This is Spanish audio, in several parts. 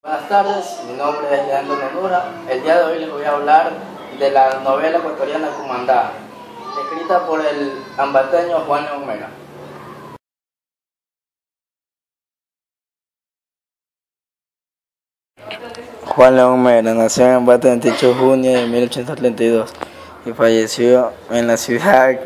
Buenas tardes, mi nombre es Leandro Menura. El día de hoy les voy a hablar de la novela ecuatoriana Cumandá, escrita por el ambateño Juan León Mera. Juan León Mera nació en Ambato el 28 de junio de 1832 y falleció en la ciudad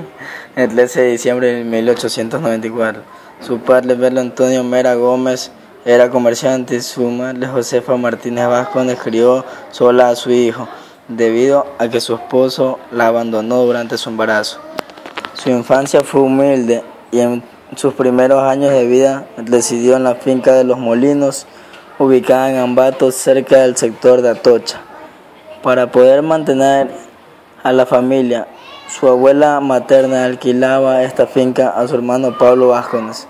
el 13 de diciembre de 1894. Su padre, Pedro Antonio Mera Gómez, era comerciante y su madre, Josefa Martínez Vázquez, crió sola a su hijo, debido a que su esposo la abandonó durante su embarazo. Su infancia fue humilde y en sus primeros años de vida residió en la finca de Los Molinos, ubicada en Ambato, cerca del sector de Atocha. Para poder mantener a la familia, su abuela materna alquilaba esta finca a su hermano Pablo Vázquez,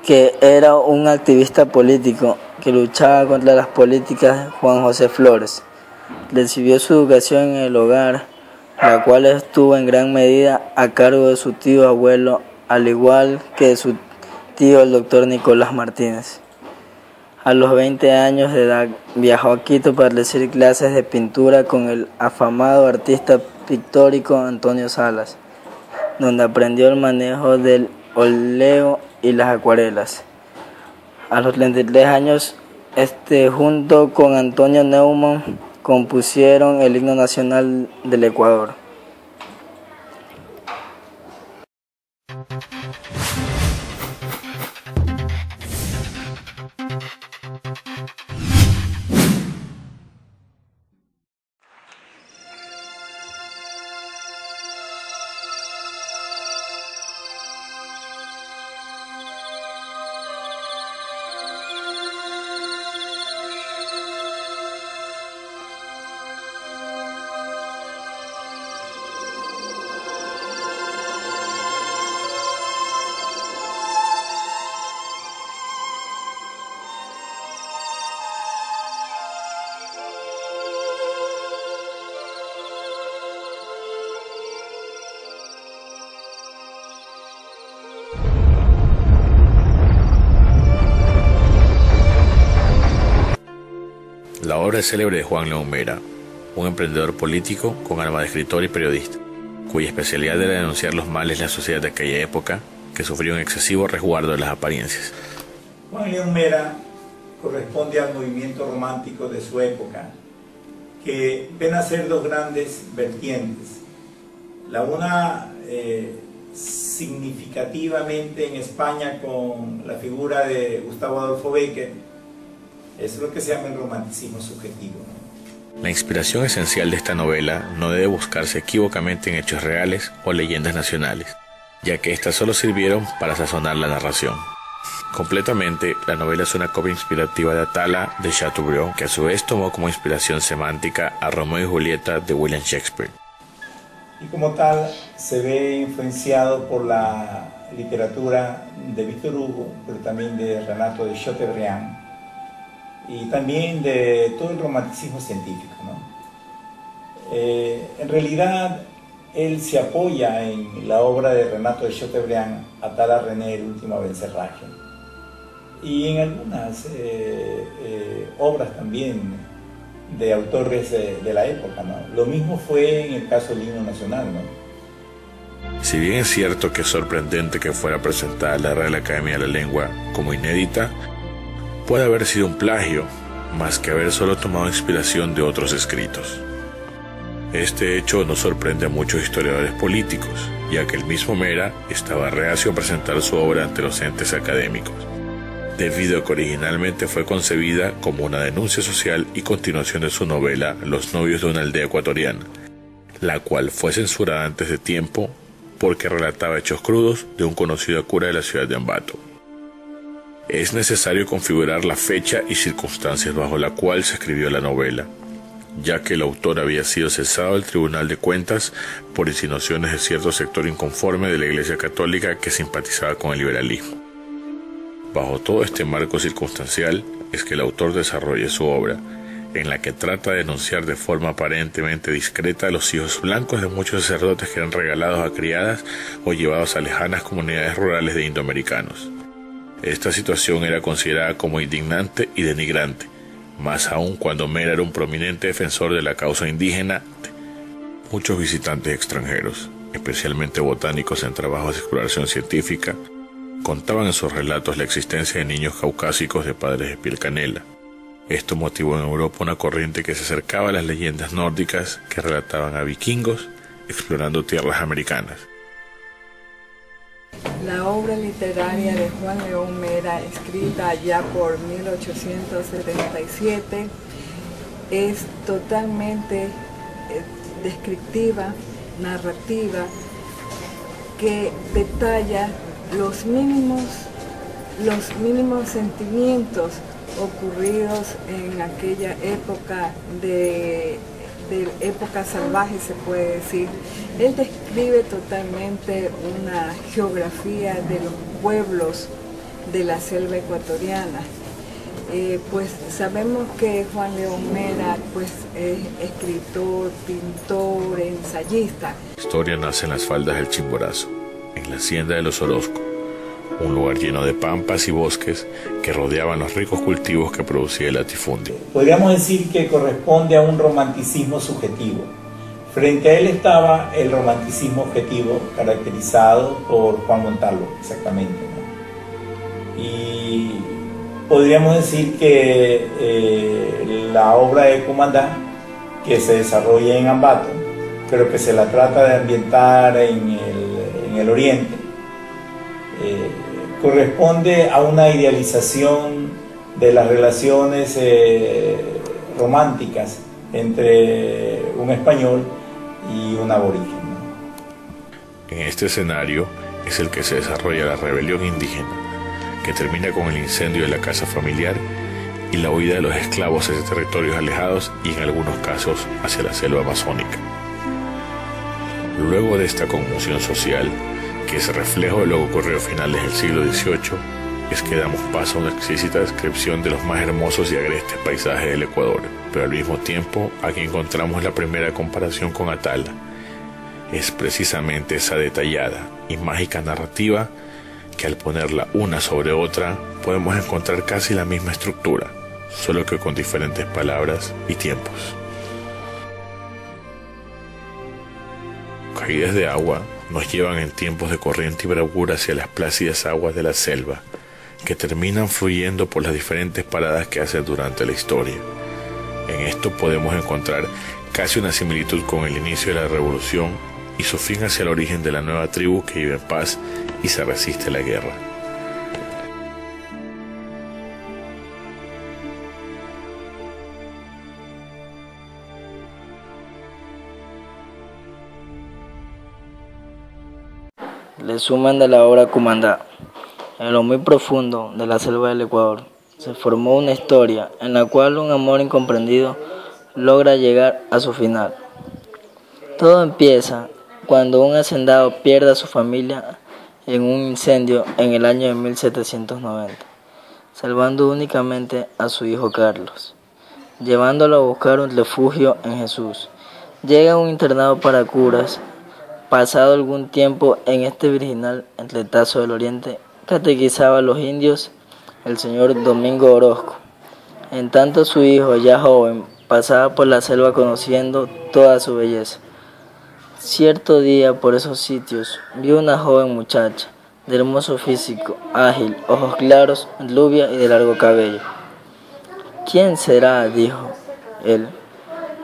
que era un activista político que luchaba contra las políticas de Juan José Flores. Recibió su educación en el hogar, la cual estuvo en gran medida a cargo de su tío abuelo, al igual que de su tío el doctor Nicolás Martínez. A los 20 años de edad viajó a Quito para recibir clases de pintura con el afamado artista pictórico Antonio Salas, donde aprendió el manejo del óleo y las acuarelas. A los 33 años, junto con Antonio Neumann, compusieron el himno nacional del Ecuador. La obra es célebre de Juan León Mera, un emprendedor político con alma de escritor y periodista, cuya especialidad era denunciar los males de la sociedad de aquella época, que sufrió un excesivo resguardo de las apariencias. Juan León Mera corresponde al movimiento romántico de su época, que ven a ser dos grandes vertientes. La una significativamente en España con la figura de Gustavo Adolfo Bécquer. Es lo que se llama el romanticismo subjetivo, ¿no? La inspiración esencial de esta novela no debe buscarse equívocamente en hechos reales o leyendas nacionales, ya que éstas solo sirvieron para sazonar la narración. Completamente, la novela es una copia inspirativa de Atala de Chateaubriand, que a su vez tomó como inspiración semántica a Romeo y Julieta de William Shakespeare. Y como tal, se ve influenciado por la literatura de Víctor Hugo, pero también de Renato de Chateaubriand, y también de todo el romanticismo científico, ¿no? En realidad, él se apoya en la obra de Renato de Chateaubriand, Atala René, el último Abencerraje, y en algunas obras también de autores de la época, ¿no? Lo mismo fue en el caso del himno nacional, ¿no? Si bien es cierto que es sorprendente que fuera presentada la Real Academia de la Lengua como inédita, puede haber sido un plagio, más que haber solo tomado inspiración de otros escritos. Este hecho no sorprende a muchos historiadores políticos, ya que el mismo Mera estaba reacio a presentar su obra ante los entes académicos, debido a que originalmente fue concebida como una denuncia social y continuación de su novela Los novios de una aldea ecuatoriana, la cual fue censurada antes de tiempo porque relataba hechos crudos de un conocido cura de la ciudad de Ambato. Es necesario configurar la fecha y circunstancias bajo la cual se escribió la novela, ya que el autor había sido cesado del Tribunal de Cuentas por insinuaciones de cierto sector inconforme de la Iglesia Católica que simpatizaba con el liberalismo. Bajo todo este marco circunstancial es que el autor desarrolla su obra, en la que trata de denunciar de forma aparentemente discreta a los hijos blancos de muchos sacerdotes que eran regalados a criadas o llevados a lejanas comunidades rurales de indoamericanos. Esta situación era considerada como indignante y denigrante, más aún cuando Mera era un prominente defensor de la causa indígena. Muchos visitantes extranjeros, especialmente botánicos en trabajos de exploración científica, contaban en sus relatos la existencia de niños caucásicos de padres de piel canela. Esto motivó en Europa una corriente que se acercaba a las leyendas nórdicas que relataban a vikingos explorando tierras americanas. La obra literaria de Juan León Mera, escrita ya por 1877, es totalmente descriptiva, narrativa, que detalla los mínimos sentimientos ocurridos en aquella época de época salvaje, se puede decir. Él describe totalmente una geografía de los pueblos de la selva ecuatoriana. Pues sabemos que Juan León Mera pues, es escritor, pintor, ensayista. La historia nace en las faldas del Chimborazo, en la hacienda de los Orozco, un lugar lleno de pampas y bosques que rodeaban los ricos cultivos que producía el latifundio. Podríamos decir que corresponde a un romanticismo subjetivo. Frente a él estaba el romanticismo objetivo, caracterizado por Juan Montalvo, exactamente, ¿no? Y podríamos decir que la obra de Cumandá, que se desarrolla en Ambato, pero que se la trata de ambientar en el oriente, corresponde a una idealización de las relaciones románticas entre un español y un aborigen, ¿no? En este escenario es el que se desarrolla la rebelión indígena, que termina con el incendio de la casa familiar y la huida de los esclavos hacia territorios alejados y en algunos casos hacia la selva amazónica. Luego de esta conmoción social, que es reflejo de lo que ocurrió a finales del siglo XVIII, es que damos paso a una exquisita descripción de los más hermosos y agrestes paisajes del Ecuador, pero al mismo tiempo aquí encontramos la primera comparación con Atala. Es precisamente esa detallada y mágica narrativa que al ponerla una sobre otra podemos encontrar casi la misma estructura, solo que con diferentes palabras y tiempos. Caídas de agua nos llevan en tiempos de corriente y bravura hacia las plácidas aguas de la selva, que terminan fluyendo por las diferentes paradas que hacen durante la historia. En esto podemos encontrar casi una similitud con el inicio de la revolución y su fin hacia el origen de la nueva tribu que vive en paz y se resiste a la guerra. Le suman de la obra Cumandá. En lo muy profundo de la selva del Ecuador se formó una historia en la cual un amor incomprendido logra llegar a su final. Todo empieza cuando un hacendado pierde a su familia en un incendio en el año de 1790, salvando únicamente a su hijo Carlos, llevándolo a buscar un refugio en Jesús. Llega a un internado para curas. Pasado algún tiempo en este virginal entretazo del oriente, catequizaba a los indios el señor Domingo Orozco. En tanto su hijo, ya joven, pasaba por la selva conociendo toda su belleza. Cierto día por esos sitios vio una joven muchacha, de hermoso físico, ágil, ojos claros, rubia y de largo cabello. ¿Quién será?, dijo él.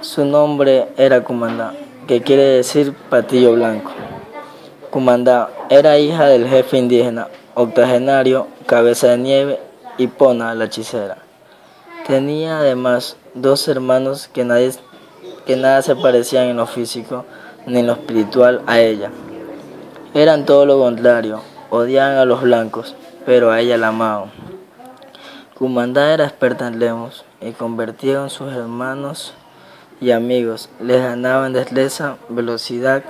Su nombre era Cumandá, que quiere decir patillo blanco. Cumandá era hija del jefe indígena, octogenario, Cabeza de Nieve y Pona, la hechicera. Tenía además dos hermanos que nada se parecían en lo físico ni en lo espiritual a ella. Eran todo lo contrario, odiaban a los blancos, pero a ella la amaban. Cumandá era experta en lemos y convertía en sus hermanos y amigos, les ganaba en destreza, velocidad.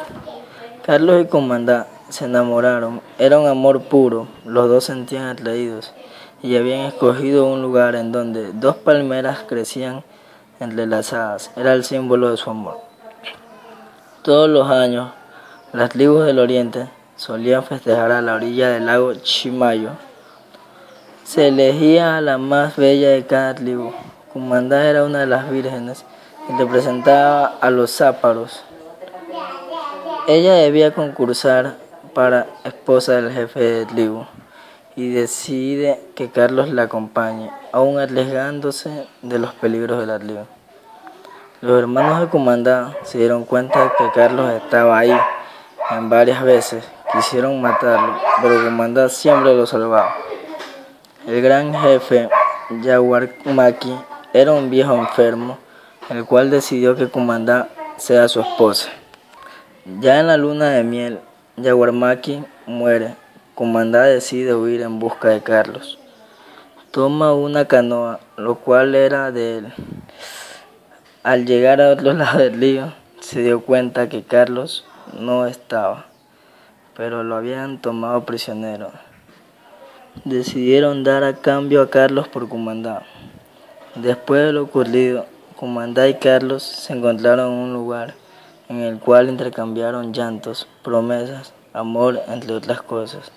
Carlos y Cumandá se enamoraron, era un amor puro, los dos sentían atraídos y habían escogido un lugar en donde dos palmeras crecían entrelazadas, era el símbolo de su amor. Todos los años, las tribus del oriente solían festejar a la orilla del lago Chimayo. Se elegía a la más bella de cada tribu. Cumandá era una de las vírgenes y representaba a los záparos. Ella debía concursar para esposa del jefe de tribu y decide que Carlos la acompañe, aún arriesgándose de los peligros de la tribu. Los hermanos de Cumandá se dieron cuenta de que Carlos estaba ahí en varias veces. Quisieron matarlo, pero Cumandá siempre lo salvaba. El gran jefe, Yaguarmaqui, era un viejo enfermo, el cual decidió que Cumandá sea su esposa. Ya en la luna de miel, Yaguarmaqui muere. Cumandá decide huir en busca de Carlos. Toma una canoa, lo cual era de él. Al llegar a otro lado del río, se dio cuenta que Carlos no estaba, pero lo habían tomado prisionero. Decidieron dar a cambio a Carlos por Cumandá. Después de lo ocurrido, Cumandá y Carlos se encontraron en un lugar en el cual intercambiaron llantos, promesas, amor, entre otras cosas.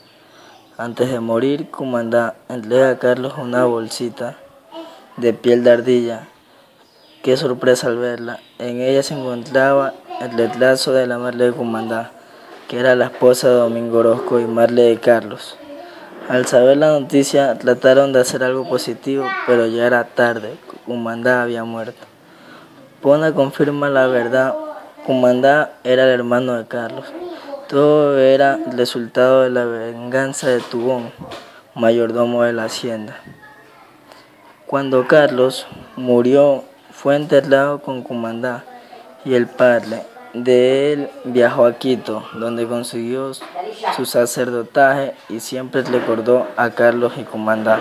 Antes de morir, Cumandá entrega a Carlos una bolsita de piel de ardilla. Qué sorpresa al verla. En ella se encontraba el retrato de la madre de Cumandá, que era la esposa de Domingo Orozco y madre de Carlos. Al saber la noticia, trataron de hacer algo positivo, pero ya era tarde. Cumandá había muerto. Pona confirma la verdad. Cumandá era el hermano de Carlos. Todo era el resultado de la venganza de Tubón, mayordomo de la hacienda. Cuando Carlos murió, fue enterrado con Cumandá y el padre de él viajó a Quito, donde consiguió su sacerdotaje y siempre recordó a Carlos y Cumandá.